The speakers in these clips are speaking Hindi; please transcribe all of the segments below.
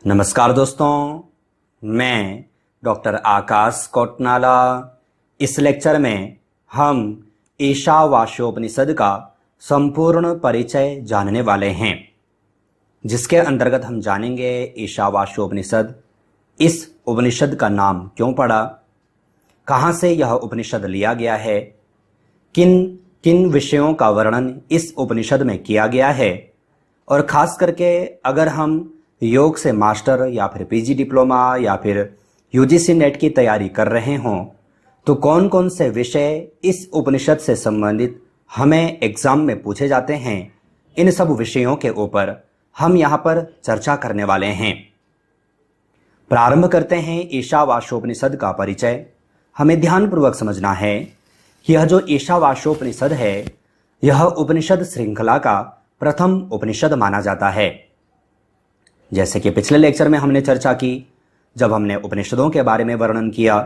नमस्कार दोस्तों, मैं डॉक्टर आकाश कोटनाला। इस लेक्चर में हम ईशावास्योपनिषद का संपूर्ण परिचय जानने वाले हैं, जिसके अंतर्गत हम जानेंगे ईशावास्योपनिषद, इस उपनिषद का नाम क्यों पड़ा, कहाँ से यह उपनिषद लिया गया है, किन किन विषयों का वर्णन इस उपनिषद में किया गया है, और ख़ास करके अगर हम योग से मास्टर या फिर पीजी डिप्लोमा या फिर यूजीसी नेट की तैयारी कर रहे हों तो कौन कौन से विषय इस उपनिषद से संबंधित हमें एग्जाम में पूछे जाते हैं, इन सब विषयों के ऊपर हम यहाँ पर चर्चा करने वाले हैं। प्रारंभ करते हैं ईशावास्योपनिषद का परिचय। हमें ध्यानपूर्वक समझना है कि यह जो ईशावास्योपनिषद है, यह उपनिषद श्रृंखला का प्रथम उपनिषद माना जाता है। जैसे कि पिछले लेक्चर में हमने चर्चा की, जब हमने उपनिषदों के बारे में वर्णन किया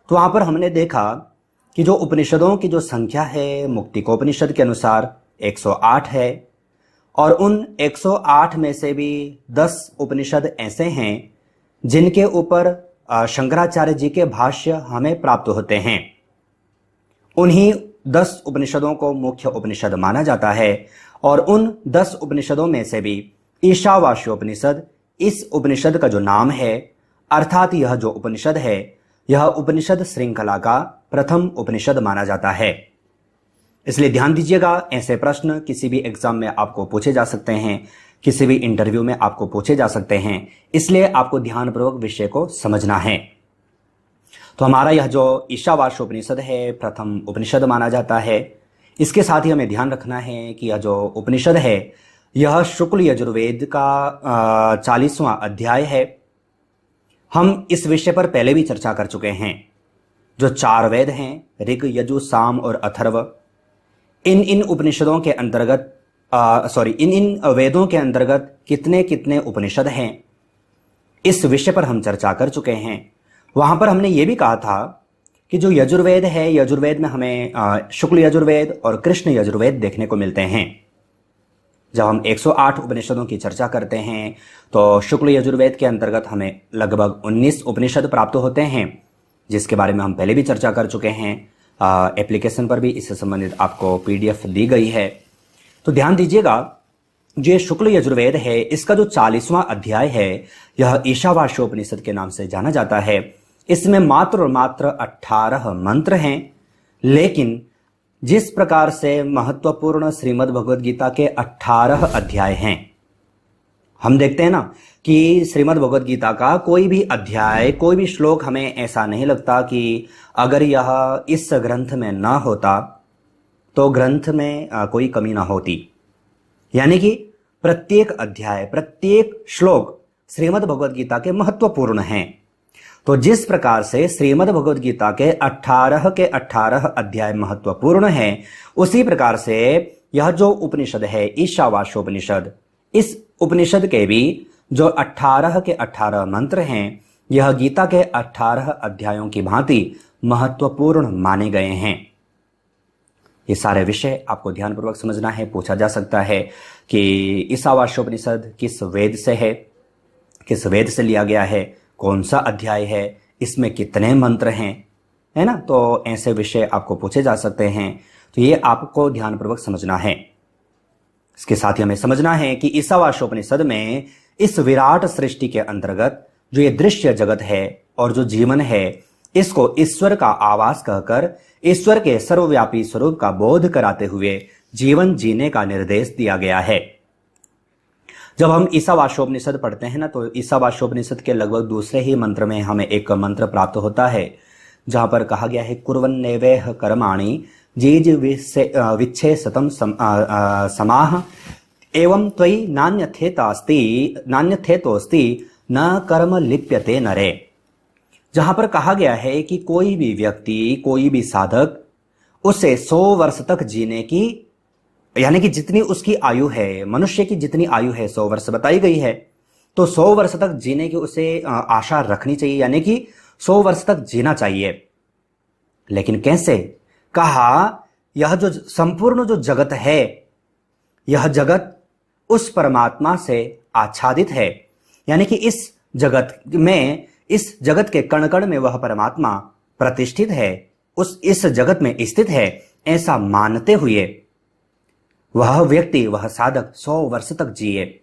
तो वहाँ पर हमने देखा कि जो उपनिषदों की जो संख्या है मुक्तिकोपनिषद के अनुसार 108 है, और उन 108 में से भी 10 उपनिषद ऐसे हैं जिनके ऊपर शंकराचार्य जी के भाष्य हमें प्राप्त होते हैं। उन्हीं 10 उपनिषदों को मुख्य उपनिषद माना जाता है, और उन 10 उपनिषदों में से भी ईशावास्योपनिषद, इस उपनिषद का जो नाम है, अर्थात यह जो उपनिषद है, यह उपनिषद श्रृंखला का प्रथम उपनिषद माना जाता है। इसलिए ध्यान दीजिएगा, ऐसे प्रश्न किसी भी एग्जाम में आपको पूछे जा सकते हैं, किसी भी इंटरव्यू में आपको पूछे जा सकते हैं, इसलिए आपको ध्यानपूर्वक विषय को समझना है। तो हमारा यह जो ईशावास्योपनिषद है, प्रथम उपनिषद माना जाता है। इसके साथ ही हमें ध्यान रखना है कि यह जो उपनिषद है, यह शुक्ल यजुर्वेद का 40वां अध्याय है। हम इस विषय पर पहले भी चर्चा कर चुके हैं। जो 4 वेद हैं, ऋग, यजु, साम और अथर्व, इन उपनिषदों के अंतर्गत इन वेदों के अंतर्गत कितने कितने उपनिषद हैं, इस विषय पर हम चर्चा कर चुके हैं। वहां पर हमने ये भी कहा था कि जो यजुर्वेद है, यजुर्वेद में हमें शुक्ल यजुर्वेद और कृष्ण यजुर्वेद देखने को मिलते हैं। जब हम 108 उपनिषदों की चर्चा करते हैं तो शुक्ल यजुर्वेद के अंतर्गत हमें लगभग 19 उपनिषद प्राप्त होते हैं, जिसके बारे में हम पहले भी चर्चा कर चुके हैं। एप्लीकेशन पर भी इससे संबंधित आपको पीडीएफ दी गई है। तो ध्यान दीजिएगा, जो शुक्ल यजुर्वेद है, इसका जो 40वां अध्याय है, यह ईशावास्योपनिषद के नाम से जाना जाता है। इसमें मात्र और मात्र 18 मंत्र हैं, लेकिन जिस प्रकार से महत्वपूर्ण श्रीमद् भगवद गीता के 18 अध्याय हैं, हम देखते हैं ना कि श्रीमद् भगवद गीता का कोई भी अध्याय, कोई भी श्लोक हमें ऐसा नहीं लगता कि अगर यह इस ग्रंथ में ना होता तो ग्रंथ में कोई कमी ना होती। यानी कि प्रत्येक अध्याय, प्रत्येक श्लोक श्रीमद् भगवद गीता के महत्वपूर्ण हैं। तो जिस प्रकार से श्रीमद् भगवद गीता के 18 अध्याय महत्वपूर्ण हैं, उसी प्रकार से यह जो उपनिषद है ईशावास्योपनिषद, इस उपनिषद के भी जो 18 मंत्र हैं, यह गीता के 18 अध्यायों की भांति महत्वपूर्ण माने गए हैं। ये सारे विषय आपको ध्यानपूर्वक समझना है। पूछा जा सकता है कि ईशावास्योपनिषद किस वेद से है, किस वेद से लिया गया है, कौन सा अध्याय है, इसमें कितने मंत्र हैं, है ना। तो ऐसे विषय आपको पूछे जा सकते हैं, तो ये आपको ध्यानपूर्वक समझना है। इसके साथ ही हमें समझना है कि ईशावास्योपनिषद में इस विराट सृष्टि के अंतर्गत जो ये दृश्य जगत है और जो जीवन है, इसको ईश्वर का आवास कहकर ईश्वर के सर्वव्यापी स्वरूप का बोध कराते हुए जीवन जीने का निर्देश दिया गया है। जब हम ईशावास्योपनिषद पढ़ते हैं ना, तो ईशावास्योपनिषद के लगभग दूसरे ही मंत्र में हमें एक मंत्र प्राप्त होता है, जहां पर कहा गया है कुर्वन्नेवेह कर्माणि जीज विच्छे सतम समाह एवं त्वयि नान्यथेतोस्ति न कर्म लिप्यते नरे। जहां पर कहा गया है कि कोई भी व्यक्ति, कोई भी साधक, उसे 100 वर्ष तक जीने की, यानी कि जितनी उसकी आयु है, मनुष्य की जितनी आयु है 100 वर्ष बताई गई है, तो 100 वर्ष तक जीने की उसे आशा रखनी चाहिए, यानी कि 100 वर्ष तक जीना चाहिए। लेकिन कैसे? कहा यह जो संपूर्ण जो जगत है, यह जगत उस परमात्मा से आच्छादित है, यानी कि इस जगत के कण कण में वह परमात्मा प्रतिष्ठित है, इस जगत में स्थित है, ऐसा मानते हुए वह व्यक्ति, वह साधक 100 वर्ष तक जिए,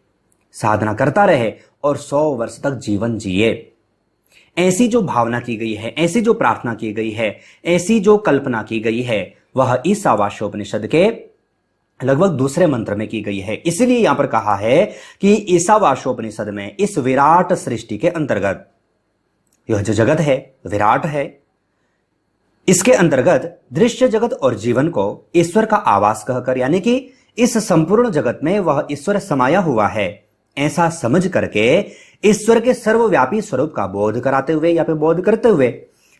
साधना करता रहे और 100 वर्ष तक जीवन जिए। ऐसी जो भावना की गई है, ऐसी जो प्रार्थना की गई है, ऐसी जो कल्पना की गई है, वह ईशावास्योपनिषद के लगभग दूसरे मंत्र में की गई है। इसलिए यहां पर कहा है कि ईशावास्योपनिषद में इस विराट सृष्टि के अंतर्गत, यह जो जगत है विराट है, इसके अंतर्गत दृश्य जगत और जीवन को ईश्वर का आवास कहकर, यानी कि इस संपूर्ण जगत में वह ईश्वर समाया हुआ है, ऐसा समझ करके ईश्वर के सर्वव्यापी स्वरूप का बोध कराते हुए या फिर बोध करते हुए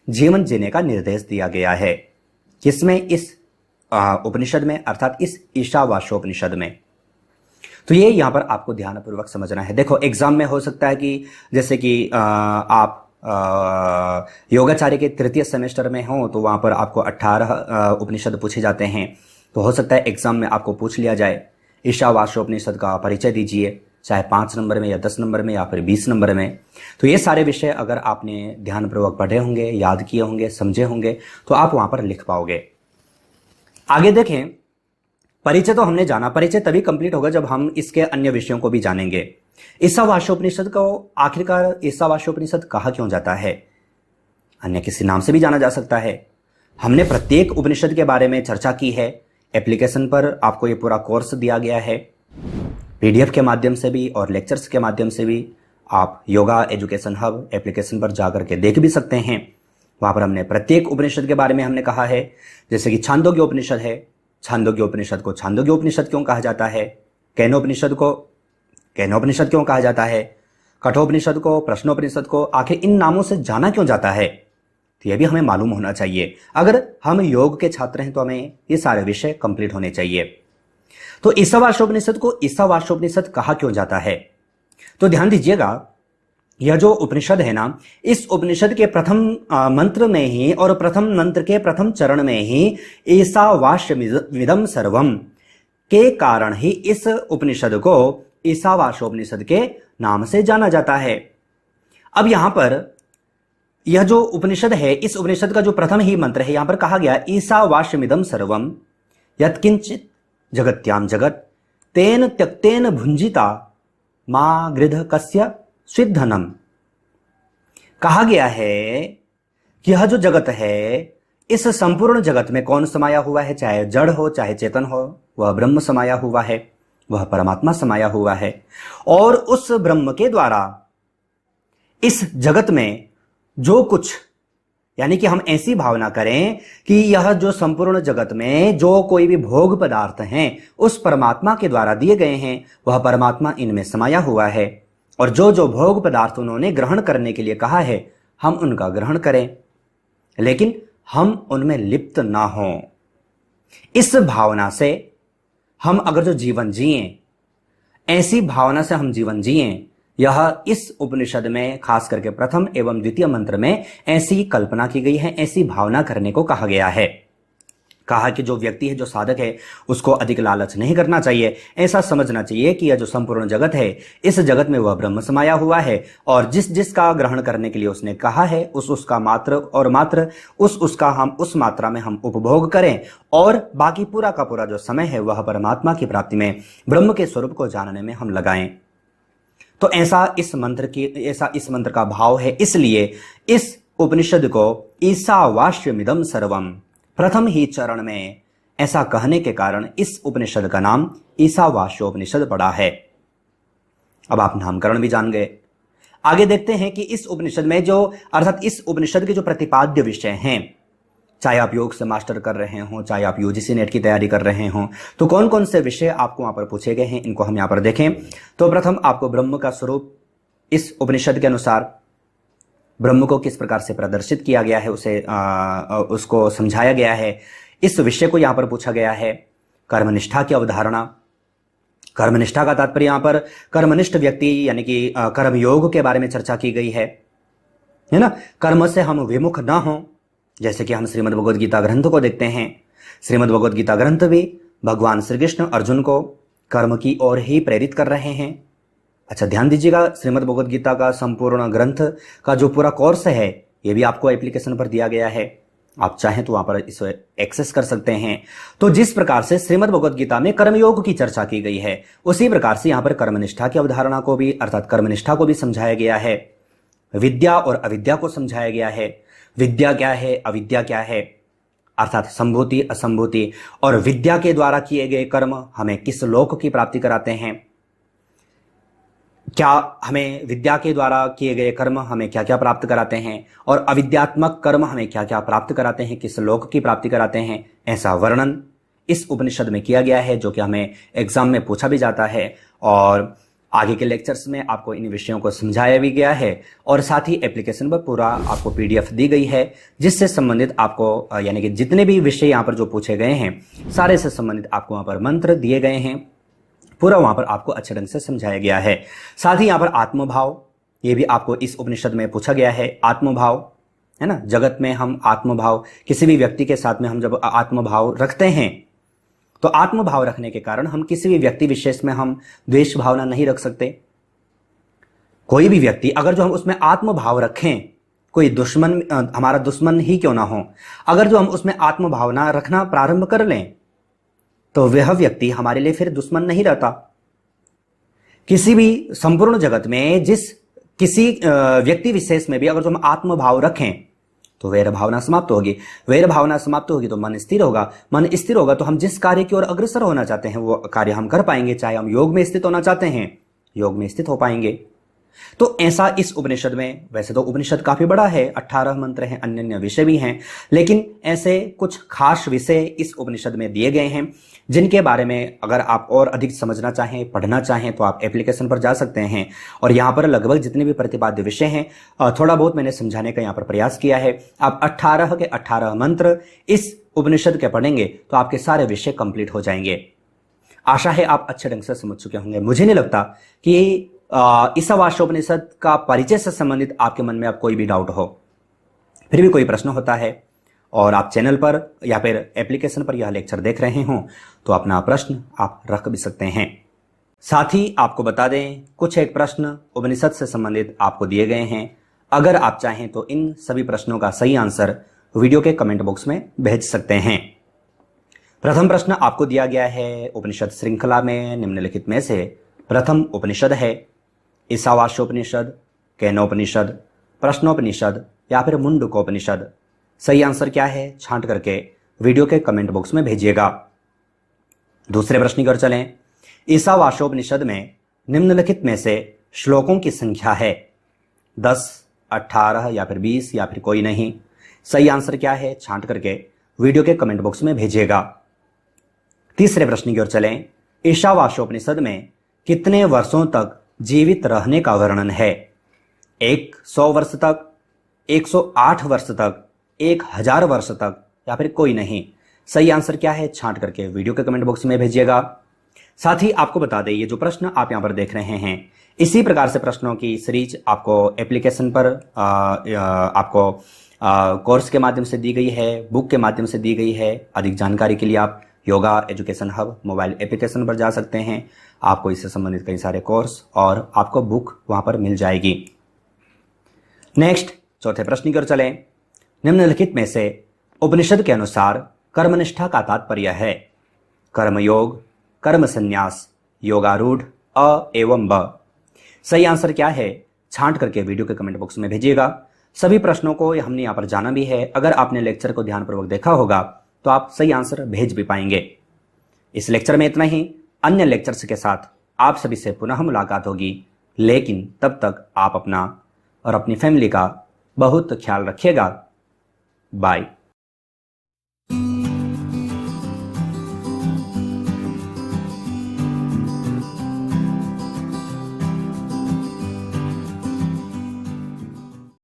जीवन जीने का निर्देश दिया गया है। किसमें? इस उपनिषद में, अर्थात इस ईशावास्योपनिषद में। तो ये यहां पर आपको ध्यानपूर्वक समझना है। देखो एग्जाम में हो सकता है कि जैसे कि आप योगाचार्य के तृतीय सेमेस्टर में हो तो वहां पर आपको 18 उपनिषद पूछे जाते हैं। तो हो सकता है एग्जाम में आपको पूछ लिया जाए ईशावास्योपनिषद का परिचय दीजिए, चाहे 5 नंबर में या 10 नंबर में या फिर 20 नंबर में। तो ये सारे विषय अगर आपने ध्यानपूर्वक पढ़े होंगे, याद किए होंगे, समझे होंगे, तो आप वहां पर लिख पाओगे। आगे देखें, परिचय तो हमने जाना, परिचय तभी कंप्लीट होगा जब हम इसके अन्य विषयों को भी जानेंगे। ईशावास्योपनिषद को आखिरकार ईशावास्योपनिषद कहा क्यों जाता है? अन्य किसी नाम से भी जाना जा सकता है। हमने प्रत्येक उपनिषद के बारे में चर्चा की है। एप्लीकेशन पर आपको ये पूरा कोर्स दिया गया है, पीडीएफ के माध्यम से भी और लेक्चर्स के माध्यम से भी। आप योगा एजुकेशन हब एप्लीकेशन पर जाकर के देख भी सकते हैं। वहां पर हमने प्रत्येक उपनिषद के बारे में हमने कहा है। जैसे कि छांदोग्य उपनिषद है, छांदोग्य उपनिषद को छांदोग्य उपनिषद क्यों कहा जाता है, केनोपनिषद को केनोपनिषद क्यों कहा जाता है, कठोपनिषद को प्रश्नोपनिषद को आखिर इन नामों से जाना क्यों जाता है, तो यह भी हमें मालूम होना चाहिए। अगर हम योग के छात्र हैं तो हमें ये सारे विषय कंप्लीट होने चाहिए। तो ईशावास्योपनिषद को ईशावास्योपनिषद कहा क्यों जाता है? तो ध्यान दीजिएगा, यह जो उपनिषद है ना, इस उपनिषद के प्रथम मंत्र में ही और प्रथम मंत्र के प्रथम चरण में ही ईशावास्यमिदं सर्वम के कारण ही इस उपनिषद को ईशावास्योपनिषद के नाम से जाना जाता है। अब यहां पर यह जो उपनिषद है, इस उपनिषद का जो प्रथम ही मंत्र है, यहां पर कहा गया ईशावास्यमिदं सर्वम यत्किंचित जगत्याम जगत तेन त्यक्तेन भुंजिता मा गृध कस्य स्विद्धनम। कहा गया है कि यह जो जगत है, इस संपूर्ण जगत में कौन समाया हुआ है? चाहे जड़ हो चाहे चेतन हो, वह ब्रह्म समाया हुआ है, वह परमात्मा समाया हुआ है। और उस ब्रह्म के द्वारा इस जगत में जो कुछ, यानी कि हम ऐसी भावना करें कि यह जो संपूर्ण जगत में जो कोई भी भोग पदार्थ हैं उस परमात्मा के द्वारा दिए गए हैं, वह परमात्मा इनमें समाया हुआ है। और जो जो भोग पदार्थ उन्होंने ग्रहण करने के लिए कहा है, हम उनका ग्रहण करें, लेकिन हम उनमें लिप्त ना हों। इस भावना से हम अगर जो जीवन जिए, ऐसी भावना से हम जीवन जिए, यह इस उपनिषद में खास करके प्रथम एवं द्वितीय मंत्र में ऐसी कल्पना की गई है, ऐसी भावना करने को कहा गया है। कहा कि जो व्यक्ति है, जो साधक है, उसको अधिक लालच नहीं करना चाहिए। ऐसा समझना चाहिए कि यह जो संपूर्ण जगत है, इस जगत में वह ब्रह्म समाया हुआ है और जिस जिसका ग्रहण करने के लिए उसने कहा है, उसका मात्र और मात्र उसका हम उस मात्रा में हम उपभोग करें और बाकी पूरा का पूरा जो समय है वह परमात्मा की प्राप्ति में, ब्रह्म के स्वरूप को जानने में हम लगाएं। तो ऐसा इस मंत्र का भाव है। इसलिए इस उपनिषद को ईशावास्यमिदं सर्वम प्रथम ही चरण में ऐसा कहने के कारण इस उपनिषद का नाम ईशावास्योपनिषद पड़ा है। अब आप नामकरण भी जान गए। आगे देखते हैं कि इस उपनिषद में जो, अर्थात इस उपनिषद के जो प्रतिपाद्य विषय हैं, चाहे आप योग से मास्टर कर रहे हो, चाहे आप यूजीसी नेट की तैयारी कर रहे हो, तो कौन कौन से विषय आपको वहां पर पूछे गए हैं, इनको हम यहां पर देखें। तो प्रथम आपको ब्रह्म का स्वरूप इस उपनिषद के अनुसार ब्रह्म को किस प्रकार से प्रदर्शित किया गया है, उसको समझाया गया है। इस विषय को यहां पर पूछा गया है। कर्मनिष्ठा की अवधारणा, कर्मनिष्ठा का तात्पर्य यहां पर कर्मनिष्ठ व्यक्ति यानी कि कर्मयोग के बारे में चर्चा की गई है ना। कर्म से हम विमुख ना हो, जैसे कि हम श्रीमद् भगवद गीता ग्रंथ को देखते हैं। श्रीमद् भगवद गीता ग्रंथ भी भगवान श्री कृष्ण अर्जुन को कर्म की ओर ही प्रेरित कर रहे हैं। अच्छा ध्यान दीजिएगा, श्रीमद् भगवद गीता का संपूर्ण ग्रंथ का जो पूरा कोर्स है ये भी आपको एप्लीकेशन पर दिया गया है। आप चाहें तो वहां पर इसे एक्सेस कर सकते हैं। तो जिस प्रकार से श्रीमद् भगवद गीता में कर्मयोग की चर्चा की गई है, उसी प्रकार से यहां पर कर्मनिष्ठा की अवधारणा को भी अर्थात कर्मनिष्ठा को भी समझाया गया है। विद्या और अविद्या को समझाया गया है। विद्या क्या है, अविद्या क्या है, अर्थात संभूति असंभूति, और विद्या के द्वारा किए गए कर्म हमें किस लोक की प्राप्ति कराते हैं, क्या हमें विद्या के द्वारा किए गए कर्म हमें क्या क्या प्राप्त कराते हैं, और अविद्यात्मक कर्म हमें क्या क्या प्राप्त कराते हैं, किस लोक की प्राप्ति कराते हैं, ऐसा वर्णन इस उपनिषद में किया गया है, जो कि हमें एग्जाम में पूछा भी जाता है। और आगे के लेक्चर्स में आपको इन विषयों को समझाया भी गया है, और साथ ही एप्लीकेशन पर पूरा आपको PDF दी गई है, जिससे संबंधित आपको यानी कि जितने भी विषय यहाँ पर जो पूछे गए हैं सारे से संबंधित आपको वहाँ पर मंत्र दिए गए हैं, पूरा वहां पर आपको अच्छे ढंग से समझाया गया है। साथ ही यहाँ पर आत्मभाव, ये भी आपको इस उपनिषद में पूछा गया है। आत्मभाव है ना, जगत में हम आत्मभाव, किसी भी व्यक्ति के साथ में हम जब आत्मभाव रखते हैं तो आत्मभाव रखने के कारण हम किसी भी व्यक्ति विशेष में हम द्वेष भावना नहीं रख सकते। कोई भी व्यक्ति अगर जो हम उसमें आत्मभाव रखें, कोई दुश्मन हमारा दुश्मन ही क्यों ना हो, अगर जो हम उसमें आत्मभावना रखना प्रारंभ कर लें तो वह व्यक्ति हमारे लिए फिर दुश्मन नहीं रहता। किसी भी संपूर्ण जगत में जिस किसी व्यक्ति विशेष में भी अगर जो हम आत्मभाव रखें तो वैर भावना समाप्त होगी। वैर भावना समाप्त होगी तो मन स्थिर होगा। मन स्थिर होगा तो हम जिस कार्य की ओर अग्रसर होना चाहते हैं वो कार्य हम कर पाएंगे। चाहे हम योग में स्थित होना चाहते हैं, योग में स्थित हो पाएंगे। तो ऐसा इस उपनिषद में, वैसे तो उपनिषद काफी बड़ा है, 18 मंत्र हैं, अन्य अन्य विषय भी हैं, लेकिन ऐसे कुछ खास विषय इस उपनिषद में दिए गए हैं जिनके बारे में अगर आप और अधिक समझना चाहें, पढ़ना चाहें तो आप एप्लीकेशन पर जा सकते हैं। और यहाँ पर लगभग जितने भी प्रतिपाद्य विषय हैं थोड़ा बहुत मैंने समझाने का यहाँ पर प्रयास किया है। आप 18 के 18 मंत्र इस उपनिषद के पढ़ेंगे तो आपके सारे विषय कंप्लीट हो जाएंगे। आशा है आप अच्छे ढंग से समझ चुके होंगे। मुझे नहीं लगता कि ईशावास्योपनिषद का परिचय से संबंधित आपके मन में अब कोई भी डाउट हो। फिर भी कोई प्रश्न होता है और आप चैनल पर या फिर एप्लीकेशन पर यह लेक्चर देख रहे हो तो अपना प्रश्न आप रख भी सकते हैं। साथ ही आपको बता दें, कुछ एक प्रश्न उपनिषद से संबंधित आपको दिए गए हैं। अगर आप चाहें तो इन सभी प्रश्नों का सही आंसर वीडियो के कमेंट बॉक्स में भेज सकते हैं। प्रथम प्रश्न आपको दिया गया है उपनिषद श्रृंखला में निम्नलिखित में से प्रथम उपनिषद है ईशावास्योपनिषद, केनोपनिषद, प्रश्नोपनिषद या फिर मुंडकोपनिषद। सही आंसर क्या है छांट करके वीडियो के कमेंट बॉक्स में भेजिएगा। दूसरे प्रश्न की ओर चलें। ईशावास्योपनिषद में निम्नलिखित में से श्लोकों की संख्या है 10, 18 या फिर 20 या फिर कोई नहीं। सही आंसर क्या है छांट करके वीडियो के कमेंट बॉक्स में भेजिएगा। तीसरे प्रश्न की ओर चलें। ईशावास्योपनिषद में कितने वर्षों तक जीवित रहने का वर्णन है? 100 वर्ष तक, 108 वर्ष तक, 1000 वर्ष तक या फिर कोई नहीं। सही आंसर क्या है छांट करके वीडियो के कमेंट बॉक्स में भेजिएगा। साथ ही आपको बता दें, ये जो प्रश्न आप यहां पर देख रहे हैं इसी प्रकार से प्रश्नों की सीरीज आपको एप्लीकेशन पर आपको कोर्स के माध्यम से दी गई है, बुक के माध्यम से दी गई है। अधिक जानकारी के लिए आप yoga education hub mobile application पर जा सकते हैं। आपको इससे संबंधित कई सारे कोर्स और आपको बुक वहां पर मिल जाएगी। नेक्स्ट चौथे प्रश्न की ओर चलें। निम्नलिखित में से उपनिषद के अनुसार कर्मनिष्ठा का तात्पर्य है? कर्मयोग, कर्म संन्यास, योगारूढ़, अ एवं ब। सही आंसर क्या है छांट करके वीडियो के कमेंट बॉक्स में भेजिएगा। सभी प्रश्नों को हमने यहाँ पर जाना भी है। अगर आपने लेक्चर को ध्यानपूर्वक देखा होगा तो आप सही आंसर भेज भी पाएंगे। इस लेक्चर में इतना ही। अन्य लेक्चर्स के साथ आप सभी से पुनः मुलाकात होगी, लेकिन तब तक आप अपना और अपनी फैमिली का बहुत ख्याल रखिएगा। बाय।